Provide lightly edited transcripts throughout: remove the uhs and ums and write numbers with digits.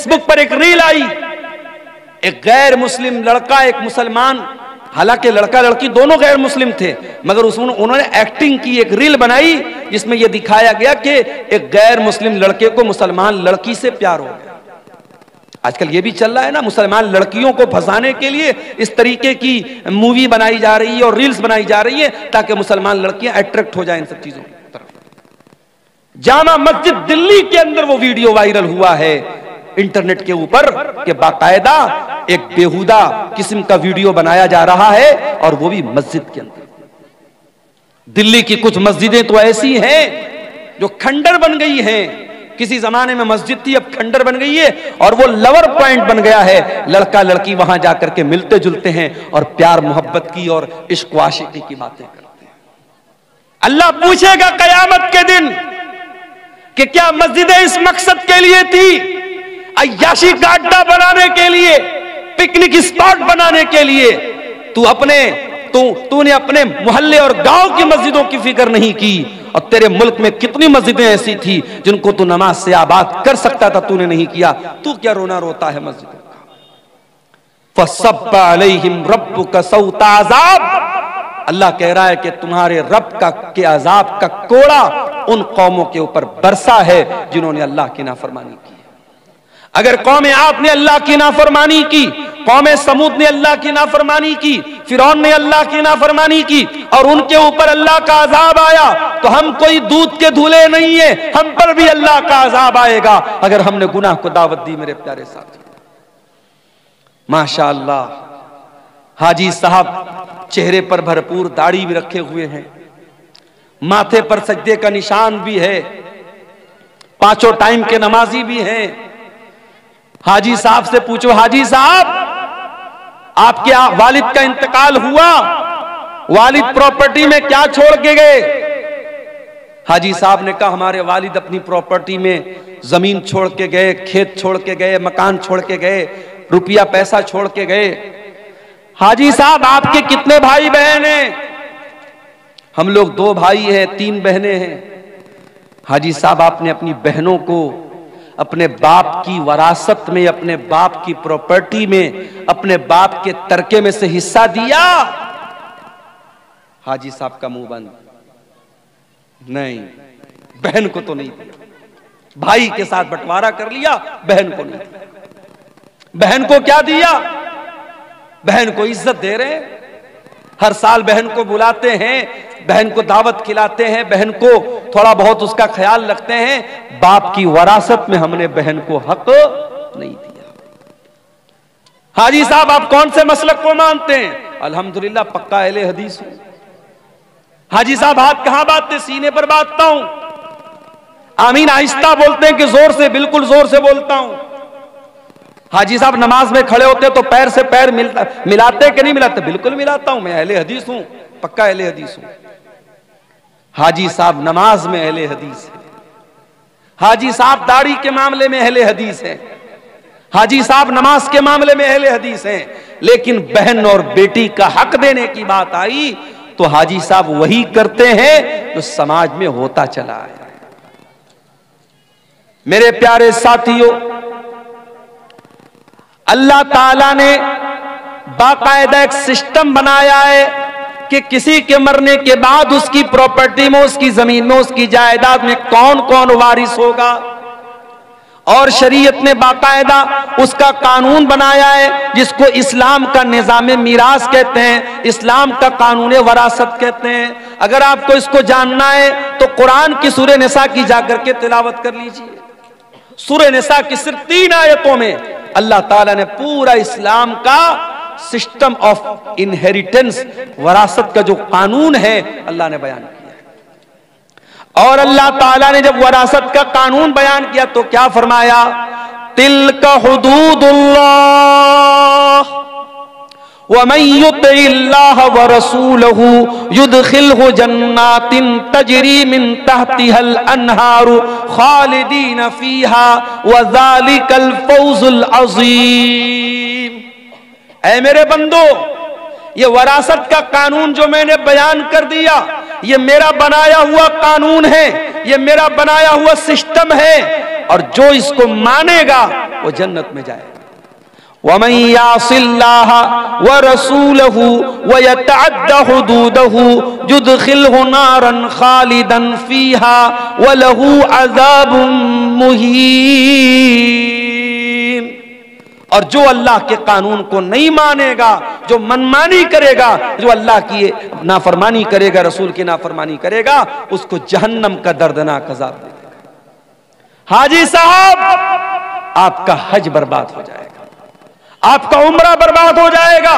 Facebook पर एक reel आई, एक गैर मुस्लिम लड़का एक मुसलमान, हालांकि लड़का लड़की दोनों गैर मुस्लिम थे, मगर उसमें उन्होंने एक्टिंग की, एक रील बनाई जिसमें यह दिखाया गया कि एक गैर मुस्लिम लड़के को मुसलमान लड़की से प्यार हो गया। आजकल ये भी चल रहा है ना, मुसलमान लड़कियों को फंसाने के लिए इस तरीके की मूवी बनाई जा रही है और रील्स बनाई जा रही है ताकि मुसलमान लड़कियां अट्रैक्ट हो जाएं इन सब चीजों की तरफ। जामा मस्जिद दिल्ली के अंदर वो वीडियो वायरल हुआ है इंटरनेट के ऊपर कि बाकायदा एक बेहुदा किस्म का वीडियो बनाया जा रहा है और वो भी मस्जिद के अंदर। दिल्ली की कुछ मस्जिदें तो ऐसी हैं जो खंडर बन गई हैं, किसी जमाने में मस्जिद थी अब खंडर बन गई है और वो लवर पॉइंट बन गया है। लड़का लड़की वहां जाकर के मिलते जुलते हैं और प्यार मोहब्बत की और इश्क आशिकी की बातें करते हैं। अल्लाह पूछेगा कयामत के दिन कि क्या मस्जिदें इस मकसद के लिए थी, अय्याशी का अड्डा बनाने के लिए, पिकनिक स्पॉट बनाने के लिए? तूने अपने मोहल्ले और गांव की मस्जिदों की फिक्र नहीं की, और तेरे मुल्क में कितनी मस्जिदें ऐसी थी जिनको तू नमाज से आबाद कर सकता था, तूने नहीं किया। तू क्या रोना रोता है मस्जिदों का? फसब्बा अलैहिम रब्बुका सौता अज़ाब। अल्लाह कह रहा है कि तुम्हारे रब के अजाब का कोड़ा उन कौमों के ऊपर बरसा है जिन्होंने अल्लाह की नाफरमानी की। अगर कौम आद ने अल्लाह की नाफरमानी की, कौम समूद ने अल्लाह की नाफरमानी की, फिरौन ने अल्लाह की नाफरमानी की और उनके ऊपर अल्लाह का अजाब आया, तो हम कोई दूध के धूले नहीं है, हम पर भी अल्लाह का अजाब आएगा अगर हमने गुनाह को दावत दी। मेरे प्यारे साथी, माशाअल्लाह हाजी साहब चेहरे पर भरपूर दाढ़ी भी रखे हुए हैं, माथे पर सजदे का निशान भी है, पांचों टाइम के नमाजी भी हैं। हाजी साहब से पूछो, हाजी साहब आपके वालिद का इंतकाल हुआ, वालिद प्रॉपर्टी में क्या छोड़ के गए? हाजी साहब ने कहा हमारे वालिद अपनी प्रॉपर्टी में जमीन छोड़ के गए, खेत छोड़ के गए, मकान छोड़ के गए, रुपया पैसा छोड़ के गए। हाजी साहब आपके कितने भाई बहन हैं? हम लोग 2 भाई हैं, 3 बहनें हैं। हाजी साहब आपने अपनी बहनों को अपने बाप की वरासत में, अपने बाप की प्रॉपर्टी में, अपने बाप के तरके में से हिस्सा दिया? हाजी साहब का मुंह बंद, नहीं, बहन को तो नहीं दिया। भाई के साथ बंटवारा कर लिया, बहन को नहीं दिया। बहन को क्या दिया? बहन को इज्जत दे रहे हैं, हर साल बहन को बुलाते हैं, बहन को दावत खिलाते हैं, बहन को थोड़ा बहुत उसका ख्याल रखते हैं। बाप की वरासत में हमने बहन को हक नहीं दिया। हाजी साहब आप कौन से मसलक को मानते हैं? अल्हम्दुलिल्लाह पक्का अहले हदीस हूं। हाजी साहब हाथ कहां बांधते? सीने पर बांधता हूं। आमीन आहिस्ता बोलते हैं कि जोर से? बिल्कुल जोर से बोलता हूं। हाजी साहब नमाज में खड़े होते तो पैर से पैर मिलाते कि नहीं मिलाते? बिल्कुल मिलाता हूं, मैं अहले हदीस हूं, पक्का अहले हदीस हूं। हाजी साहब नमाज में अहले हदीस है, हाजी साहब दाढ़ी के मामले में अहले हदीस है, हाजी साहब नमाज के मामले में अहले हदीस हैं। लेकिन बहन और बेटी का हक देने की बात आई तो हाजी साहब वही करते हैं जो समाज में होता चला आया है। मेरे प्यारे साथियों, अल्लाह ताला ने बाकायदा एक सिस्टम बनाया है कि किसी के मरने के बाद उसकी प्रॉपर्टी में, उसकी जमीन में, उसकी जायदाद में कौन कौन वारिस होगा, और शरीयत ने बाकायदा उसका कानून बनाया है जिसको इस्लाम का निज़ाम मीरास कहते हैं, इस्लाम का कानून वरासत कहते हैं। अगर आपको इसको जानना है तो कुरान की सूरह निसा की जाकर के तिलावत कर लीजिए। सूरह निसा की सिर्फ 3 आयतों में अल्लाह ताला ने पूरा इस्लाम का सिस्टम ऑफ इनहेरिटेंस, वरासत का जो कानून है अल्लाह ने बयान किया। और अल्लाह ताला ने जब वरासत का कानून बयान किया तो क्या फरमाया? तिल्का हुदूदुल्लाह व मन युतिल्लाह व रसूलहु युदखिलहु जन्नातिन तजरी मिन तहतिहल अनहारु खालिदीन फीहा व ज़ालिकल फौजुल अज़ीम। ऐ मेरे बंदो, ये वरासत का कानून जो मैंने बयान कर दिया, ये मेरा बनाया हुआ कानून है, ये मेरा बनाया हुआ सिस्टम है। और जो इसको मानेगा वो जन्नत में जाएगा। वमन यासिल्लाह व रसूलहु व यतअद्दा हुदूदहु युदखिलहु नारन खालिदन फीहा व लहू अज़ाबुम मुहीन। और जो अल्लाह के कानून को नहीं मानेगा, जो मनमानी करेगा, जो अल्लाह की नाफरमानी करेगा, रसूल की नाफरमानी करेगा, उसको जहन्नम का दर्दनाक अज़ाब देगा। हाजी साहब, आपका हज बर्बाद हो जाएगा, आपका उम्रा बर्बाद हो जाएगा,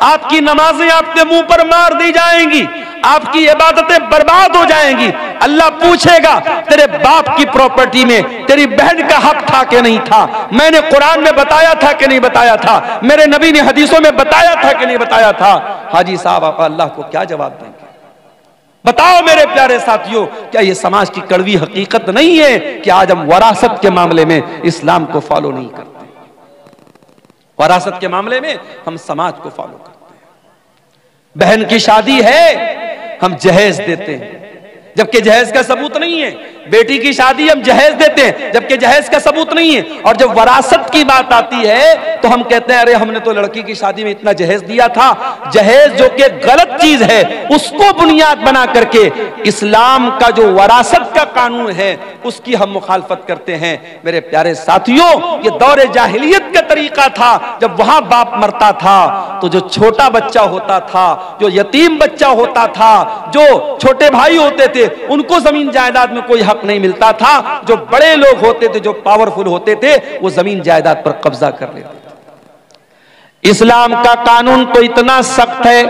आपकी नमाजें आपके मुंह पर मार दी जाएंगी, आपकी इबादतें बर्बाद हो जाएंगी। अल्लाह पूछेगा तेरे बाप की प्रॉपर्टी में तेरी बहन का हक था कि नहीं था, मैंने कुरान में बताया था कि नहीं बताया था, मेरे नबी ने हदीसों में बताया था कि नहीं बताया था। हाजी साहब, आप अल्लाह को क्या जवाब देंगे? बताओ मेरे प्यारे साथियों, क्या यह समाज की कड़वी हकीकत नहीं है कि आज हम वरासत के मामले में इस्लाम को फॉलो नहीं करते? वरासत के मामले में हम समाज को फॉलो करते हैं। बहन की शादी है, हम जहेज देते हैं जबकि जहेज का सबूत नहीं है। बेटी की शादी हम जहेज देते हैं जबकि जहेज का सबूत नहीं है। और जब वरासत की बात आती है तो हम कहते हैं अरे हमने तो लड़की की शादी में इतना जहेज दिया था। जहेज जो कि गलत चीज है, उसको बुनियाद बना करके इस्लाम का जो वरासत का कानून है उसकी हम मुखालफत करते हैं। मेरे प्यारे साथियों, ये दौरे जाहिलियत का तरीका था। जब वहां बाप मरता था तो जो छोटा बच्चा होता था, जो यतीम बच्चा होता था, जो छोटे भाई होते थे, उनको जमीन जायदाद में कोई हक नहीं मिलता था। जो बड़े लोग होते थे, जो पावरफुल होते थे, वो जमीन जायदाद पर कब्जा कर लेते थे। इस्लाम का कानून तो इतना सख्त है,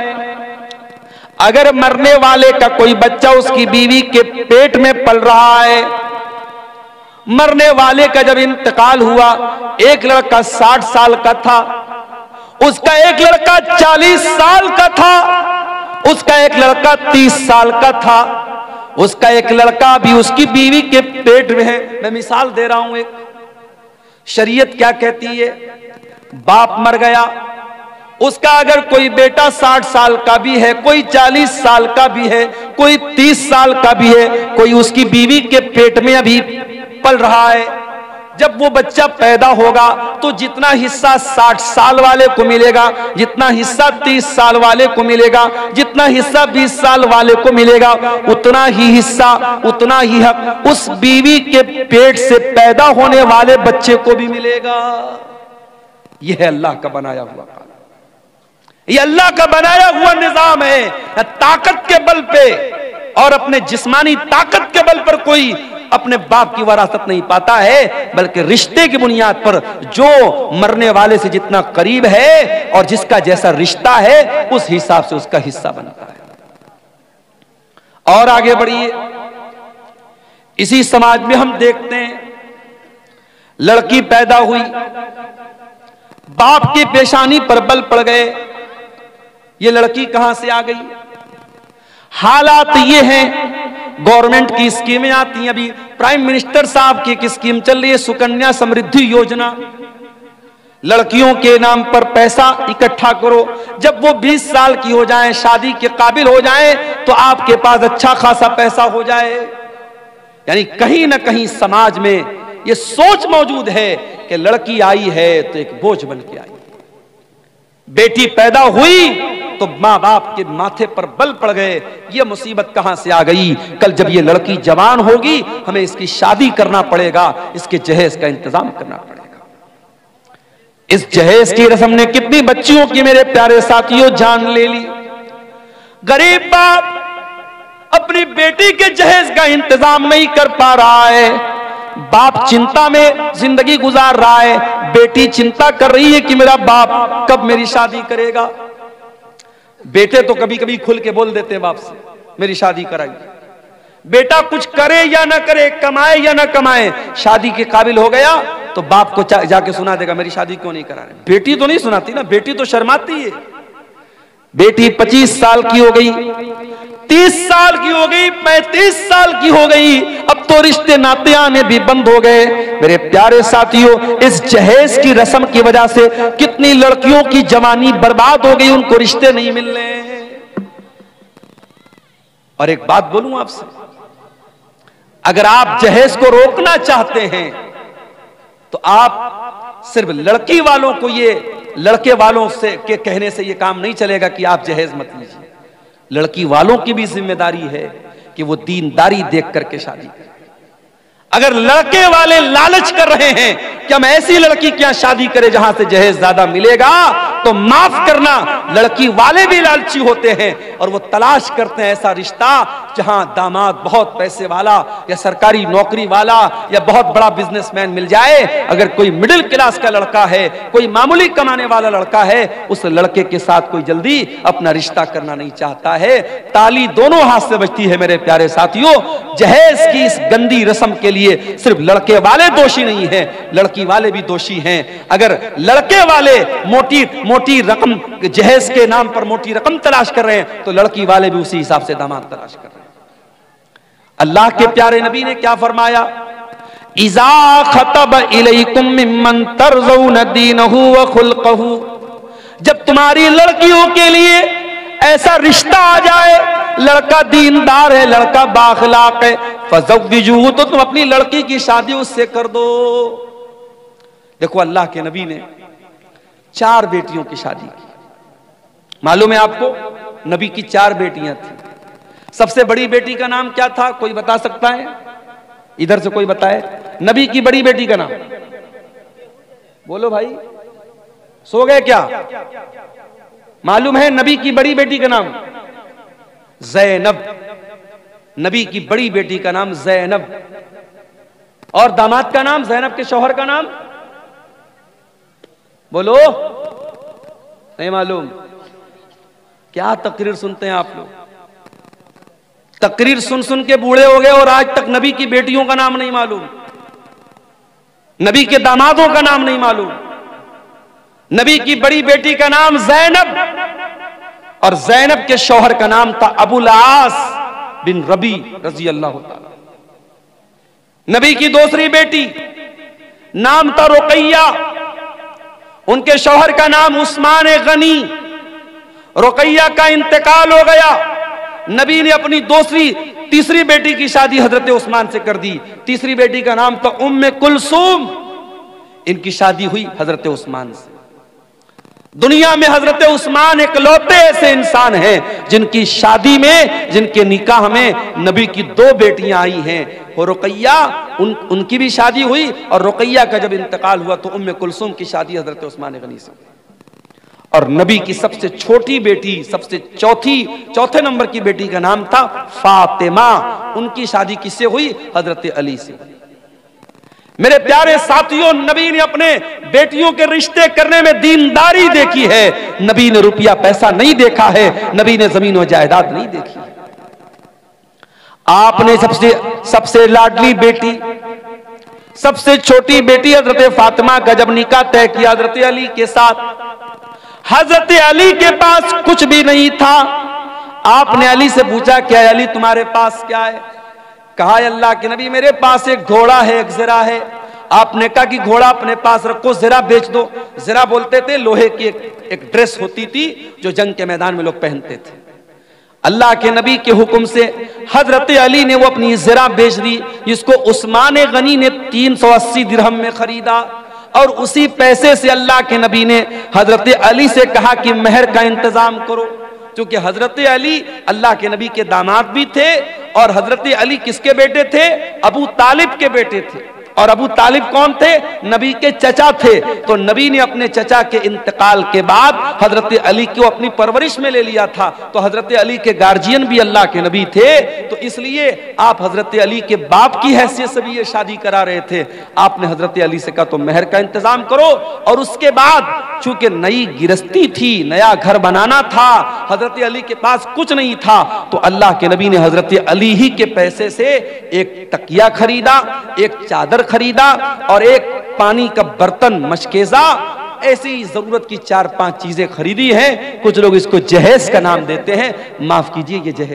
अगर मरने वाले का कोई बच्चा उसकी बीवी के पेट में पल रहा है, मरने वाले का जब इंतकाल हुआ, एक लड़का 60 साल का था, उसका एक लड़का 40 साल का था, उसका एक लड़का 30 साल का था, उसका एक लड़का भी उसकी बीवी के पेट में है। मैं मिसाल दे रहा हूं एक। शरीयत क्या कहती है? बाप मर गया, उसका अगर कोई बेटा 60 साल का भी है, कोई 40 साल का भी है, कोई 30 साल का भी है, कोई उसकी बीवी के पेट में अभी पल रहा है, जब वो बच्चा पैदा होगा तो जितना हिस्सा 60 साल वाले को मिलेगा, जितना हिस्सा 30 साल वाले को मिलेगा, जितना हिस्सा 20 साल वाले को मिलेगा, उतना ही हिस्सा, उतना ही हक उस बीवी के पेट से पैदा होने वाले बच्चे को भी मिलेगा। यह है अल्लाह का बनाया हुआ कानून, यह अल्लाह का बनाया हुआ निजाम है। ताकत के बल पे और अपने जिस्मानी ताकत के बल पर कोई अपने बाप की वरासत नहीं पाता है, बल्कि रिश्ते की बुनियाद पर जो मरने वाले से जितना करीब है और जिसका जैसा रिश्ता है उस हिसाब से उसका हिस्सा बनता है। और आगे बढ़िए, इसी समाज में हम देखते हैं लड़की पैदा हुई, बाप की पेशानी पर बल पड़ गए, ये लड़की कहां से आ गई? हालात ये हैं, गवर्नमेंट की स्कीमें आती हैं। अभी प्राइम मिनिस्टर साहब की एक स्कीम चल रही है, सुकन्या समृद्धि योजना। लड़कियों के नाम पर पैसा इकट्ठा करो, जब वो 20 साल की हो जाएं, शादी के काबिल हो जाएं, तो आपके पास अच्छा खासा पैसा हो जाए। यानी कहीं ना कहीं समाज में ये सोच मौजूद है कि लड़की आई है तो एक बोझ बन के आई, बेटी पैदा हुई तो मां बाप के माथे पर बल पड़ गए। ये मुसीबत कहां से आ गई? कल जब ये लड़की जवान होगी, हमें इसकी शादी करना पड़ेगा, इसके जहेज का इंतजाम करना पड़ेगा। इस जहेज की रस्म ने कितनी बच्चियों की, मेरे प्यारे साथियों, जान ले ली। गरीब बाप अपनी बेटी के जहेज का इंतजाम नहीं कर पा रहा है, बाप चिंता में जिंदगी गुजार रहा है, बेटी चिंता कर रही है कि मेरा बाप कब मेरी शादी करेगा। बेटे तो कभी कभी खुल के बोल देते हैं बाप से, मेरी शादी कराइए। बेटा कुछ करे या ना करे, कमाए या ना कमाए, शादी के काबिल हो गया तो बाप को जाके सुना देगा, मेरी शादी क्यों नहीं करा रहे। बेटी तो नहीं सुनाती ना, बेटी तो शर्माती है। बेटी 25 साल की हो गई, 30 साल की हो गई, 35 साल की हो गई, अब तो रिश्ते नाते आने भी बंद हो गए। मेरे प्यारे साथियों, इस जहेज की रस्म की वजह से कितनी लड़कियों की जवानी बर्बाद हो गई, उनको रिश्ते नहीं मिल रहे हैं। और एक बात बोलूं आपसे, अगर आप जहेज को रोकना चाहते हैं तो आप सिर्फ लड़की वालों को ये लड़के वालों से के कहने से ये काम नहीं चलेगा कि आप जहेज मत लीजिए। लड़की वालों की भी जिम्मेदारी है कि वो दीनदारी देख करके शादी करें। अगर लड़के वाले लालच कर रहे हैं कि हम ऐसी लड़की क्या शादी करें जहां से जहेज ज्यादा मिलेगा, तो माफ करना, लड़की वाले भी लालची होते हैं और वो तलाश करते हैं ऐसा रिश्ता जहां दामाद बहुत पैसे वाला या सरकारी नौकरी वाला या बहुत बड़ा बिजनेसमैन मिल जाए। अगर कोई मिडिल क्लास का लड़का है, कोई मामूली कमाने वाला लड़का है, उस लड़के के साथ कोई जल्दी अपना रिश्ता करना नहीं चाहता है। ताली दोनों हाथ से बजती है मेरे प्यारे साथियों। जहेज की इस गंदी रस्म के लिए सिर्फ लड़के वाले दोषी नहीं हैं, लड़की वाले भी दोषी हैं। अगर लड़के वाले मोटी रकम जहेज के नाम पर मोटी रकम तलाश कर रहे हैं, तो लड़की वाले भी उसी हिसाब से दामाद तलाश कर रहे हैं। अल्लाह के प्यारे नबी ने क्या फरमाया? इज़ा खतब इलैकुम मिम्मन तरज़ौन दीनहु व खुल्क़हु, जब तुम्हारी लड़कियों के लिए ऐसा रिश्ता आ जाए, लड़का दीनदार है, लड़का बाखलाक है, फज़व्विजूहु, तो तुम अपनी लड़की की शादी उससे कर दो। देखो अल्लाह के नबी ने 4 बेटियों की शादी की। मालूम है आपको, नबी की 4 बेटियां थी। सबसे बड़ी बेटी का नाम क्या था? कोई बता सकता है? इधर से कोई बताए नबी की बड़ी बेटी का नाम। बोलो भाई, सो गए क्या? मालूम है नबी की बड़ी बेटी का नाम? ज़ैनब। नबी की बड़ी बेटी का नाम ज़ैनब। और दामाद का नाम? ज़ैनब के शौहर का नाम बोलो, नहीं मालूम? क्या तकरीर सुनते हैं आप लोग? तकरीर सुन सुन के बूढ़े हो गए और आज तक नबी की बेटियों का नाम नहीं मालूम, नबी के दामादों का नाम नहीं मालूम। नबी की बड़ी बेटी का नाम ज़ैनब और ज़ैनब के शौहर का नाम था अबुल आस बिन रबी रजी अल्लाह तआला। नबी की दूसरी बेटी नाम था रुकैया, उनके शौहर का नाम उस्मान गनी। रुकैया का इंतकाल हो गया, नबी ने अपनी तीसरी बेटी की शादी हजरत उस्मान से कर दी। तीसरी बेटी का नाम था उम्मे कुलसूम, इनकी शादी हुई हजरत उस्मान से। दुनिया में हजरत उस्मान इकलौते ऐसे इंसान हैं जिनकी शादी में, जिनके निकाह में नबी की 2 बेटियां आई हैं। और रुकैया उनकी भी शादी हुई और रुकैया का जब इंतकाल हुआ तो उम्मे कुलसूम की शादी हजरत उस्मान गनी से। और नबी की सबसे छोटी बेटी, सबसे चौथे नंबर की बेटी का नाम था फातिमा, उनकी शादी किससे हुई? हजरत अली से। मेरे प्यारे साथियों, नबी ने अपने बेटियों के रिश्ते करने में दीनदारी देखी है। नबी ने रुपया पैसा नहीं देखा है, नबी ने जमीन और जायदाद नहीं देखी। आपने सबसे लाडली बेटी, सबसे छोटी बेटी हजरत फातिमा का जब निकाह तय किया हजरत अली के साथ, हजरत अली के पास कुछ भी नहीं था। आपने अली से पूछा, क्या अली तुम्हारे पास क्या है? कहा, अल्लाह के नबी मेरे पास एक घोड़ा है, एक ज़रा है। आपने कहा कि घोड़ा अपने पास रखो, ज़रा बेच दो। ज़रा बोलते थे लोहे की एक ड्रेस होती थी जो जंग के मैदान में लोग पहनते थे। अल्लाह के नबी के हुक्म से हजरत अली ने वो अपनी ज़रा बेच दी, जिसको उस्मान गनी ने 380 दिरहम में खरीदा। और उसी पैसे से अल्लाह के नबी ने हजरत अली से कहा कि महर का इंतजाम करो, क्योंकि हजरत अली अल्लाह के नबी के दामाद भी थे और हजरत अली किसके बेटे थे? अबू तालिब के बेटे थे। और अबू तालिब कौन थे? नबी के चचा थे। तो नबी ने अपने चचा के इंतकाल के बाद हजरत अली को अपनी परवरिश में ले लिया था। तो हजरत अली के गार्जियन भी अल्लाह के नबी थे, तो इसलिए आप हजरत अली के बाप की हैसियत से भी ये शादी करा रहे थे। आपने हजरत अली से कहा तो महर का इंतजाम करो। और उसके बाद चूंकि नई गिरस्ती थी, नया घर बनाना था, हजरत अली के पास कुछ नहीं था, तो अल्लाह के नबी ने हजरत अली ही के पैसे से एक तकिया खरीदा, एक चादर खरीदा और एक पानी का बर्तन, मशकेजा, ऐसी जरूरत की 4-5 चीजें खरीदी हैं। कुछ लोग इसको जहेज का नाम देते हैं, माफ कीजिए ये जहेज